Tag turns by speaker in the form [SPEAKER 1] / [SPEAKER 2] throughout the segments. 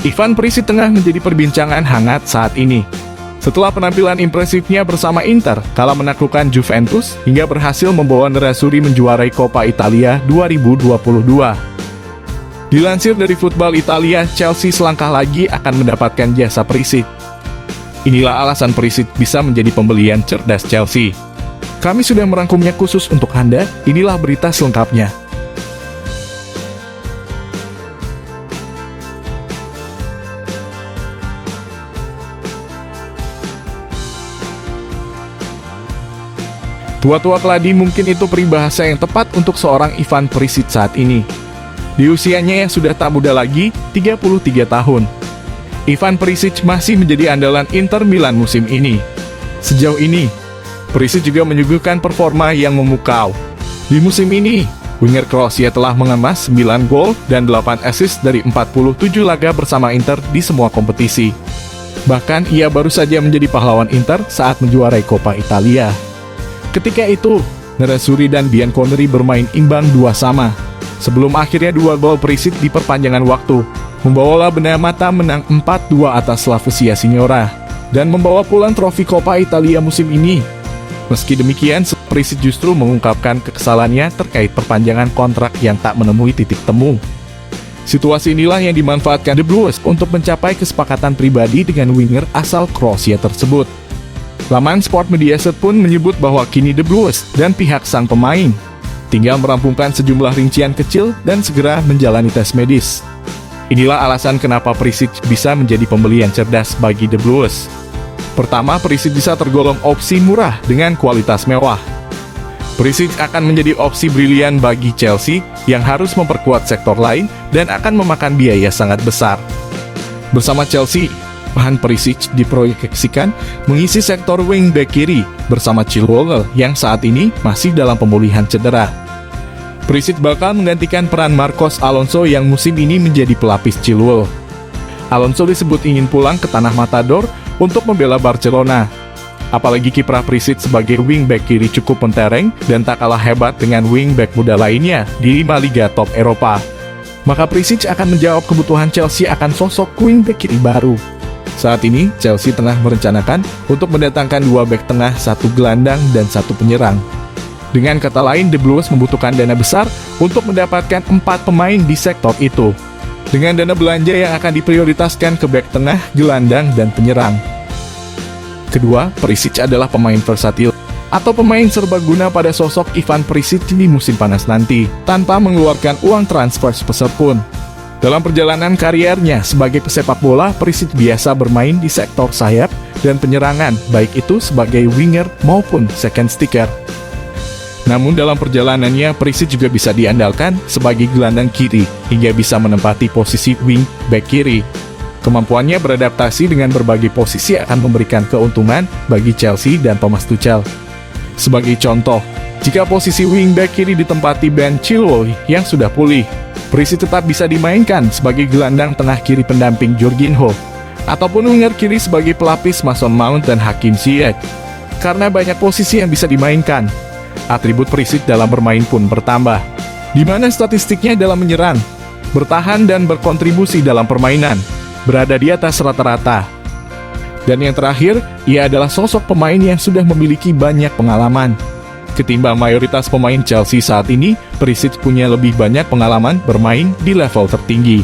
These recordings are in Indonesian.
[SPEAKER 1] Ivan Perisic tengah menjadi perbincangan hangat saat ini. Setelah penampilan impresifnya bersama Inter kala menaklukkan Juventus hingga berhasil membawa Nerazzurri menjuarai Coppa Italia 2022. Dilansir dari Football Italia, Chelsea selangkah lagi akan mendapatkan jasa Perisic. Inilah alasan Perisic bisa menjadi pembelian cerdas Chelsea. Kami sudah merangkumnya khusus untuk Anda, inilah berita selengkapnya. Tua-tua keladi mungkin itu peribahasa yang tepat untuk seorang Ivan Perisic saat ini. Di usianya yang sudah tak muda lagi, 33 tahun. Ivan Perisic masih menjadi andalan Inter Milan musim ini. Sejauh ini, Perisic juga menyuguhkan performa yang memukau. Di musim ini, winger Kroasia telah mengemas 9 gol dan 8 assist dari 47 laga bersama Inter di semua kompetisi. Bahkan ia baru saja menjadi pahlawan Inter saat menjuarai Coppa Italia. Ketika itu, Nerazzurri dan Bianconeri bermain imbang 2-2, sebelum akhirnya 2 gol Perisic di perpanjangan waktu, membawa Bena Mata menang 4-2 atas Slavia Signora, dan membawa pulang trofi Coppa Italia musim ini. Meski demikian, Perisic justru mengungkapkan kekesalannya terkait perpanjangan kontrak yang tak menemui titik temu. Situasi inilah yang dimanfaatkan The Blues untuk mencapai kesepakatan pribadi dengan winger asal Kroasia tersebut. Laman Sport Mediaset pun menyebut bahwa kini The Blues dan pihak sang pemain tinggal merampungkan sejumlah rincian kecil dan segera menjalani tes medis. Inilah alasan kenapa Perisic bisa menjadi pembelian cerdas bagi The Blues. Pertama, Perisic bisa tergolong opsi murah dengan kualitas mewah. Perisic akan menjadi opsi brilian bagi Chelsea yang harus memperkuat sektor lain dan akan memakan biaya sangat besar. Bersama Chelsea, Ivan Perisic diproyeksikan mengisi sektor wingback kiri bersama Chilwell yang saat ini masih dalam pemulihan cedera. Perisic bakal menggantikan peran Marcos Alonso yang musim ini menjadi pelapis Chilwell. Alonso disebut ingin pulang ke tanah Matador untuk membela Barcelona. Apalagi kiprah Perisic sebagai wingback kiri cukup mentereng dan tak kalah hebat dengan wingback muda lainnya di 5 liga top Eropa. Maka Perisic akan menjawab kebutuhan Chelsea akan sosok wingback kiri baru. Saat ini, Chelsea tengah merencanakan untuk mendatangkan 2 bek tengah, 1 gelandang, dan 1 penyerang. Dengan kata lain, The Blues membutuhkan dana besar untuk mendapatkan 4 pemain di sektor itu. Dengan dana belanja yang akan diprioritaskan ke bek tengah, gelandang, dan penyerang. Kedua, Perisic adalah pemain versatil atau pemain serbaguna pada sosok Ivan Perisic di musim panas nanti, tanpa mengeluarkan uang transfer sebesar pun. Dalam perjalanan kariernya sebagai pesepak bola, Perisic biasa bermain di sektor sayap dan penyerangan, baik itu sebagai winger maupun second striker. Namun dalam perjalanannya, Perisic juga bisa diandalkan sebagai gelandang kiri, hingga bisa menempati posisi wing back kiri. Kemampuannya beradaptasi dengan berbagai posisi akan memberikan keuntungan bagi Chelsea dan Thomas Tuchel. Sebagai contoh, jika posisi wing back kiri ditempati Ben Chilwell yang sudah pulih, Perisic tetap bisa dimainkan sebagai gelandang tengah kiri pendamping Jorginho, ataupun winger kiri sebagai pelapis Mason Mount dan Hakim Ziyech. Karena banyak posisi yang bisa dimainkan, atribut Perisic dalam bermain pun bertambah, di mana statistiknya dalam menyerang, bertahan dan berkontribusi dalam permainan berada di atas rata-rata. Dan yang terakhir, ia adalah sosok pemain yang sudah memiliki banyak pengalaman. Ketimbang mayoritas pemain Chelsea saat ini, Perisic punya lebih banyak pengalaman bermain di level tertinggi.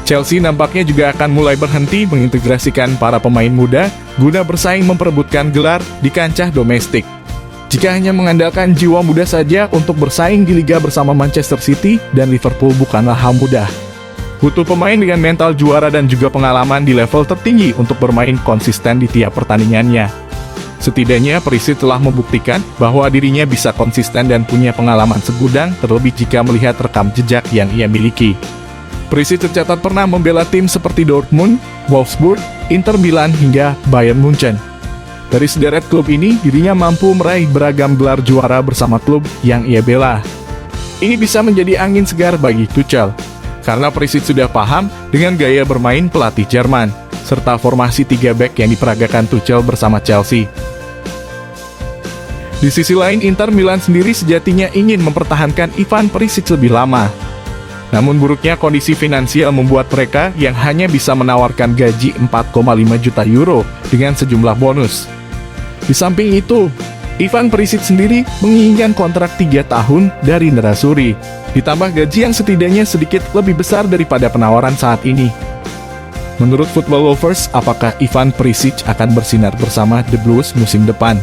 [SPEAKER 1] Chelsea nampaknya juga akan mulai berhenti mengintegrasikan para pemain muda guna bersaing memperebutkan gelar di kancah domestik. Jika hanya mengandalkan jiwa muda saja untuk bersaing di liga bersama Manchester City dan Liverpool bukanlah hal mudah. Butuh pemain dengan mental juara dan juga pengalaman di level tertinggi untuk bermain konsisten di tiap pertandingannya. Setidaknya Perisic telah membuktikan bahwa dirinya bisa konsisten dan punya pengalaman segudang, terlebih jika melihat rekam jejak yang ia miliki. Perisic tercatat pernah membela tim seperti Dortmund, Wolfsburg, Inter Milan hingga Bayern Munchen. Dari sederet klub ini, dirinya mampu meraih beragam gelar juara bersama klub yang ia bela. Ini bisa menjadi angin segar bagi Tuchel, karena Perisic sudah paham dengan gaya bermain pelatih Jerman, serta formasi 3 bek yang diperagakan Tuchel bersama Chelsea. Di sisi lain, Inter Milan sendiri sejatinya ingin mempertahankan Ivan Perisic lebih lama. Namun buruknya kondisi finansial membuat mereka yang hanya bisa menawarkan gaji 4,5 juta euro dengan sejumlah bonus. Di samping itu, Ivan Perisic sendiri menginginkan kontrak 3 tahun dari Nerazzurri, ditambah gaji yang setidaknya sedikit lebih besar daripada penawaran saat ini. Menurut Football Lovers, apakah Ivan Perisic akan bersinar bersama The Blues musim depan?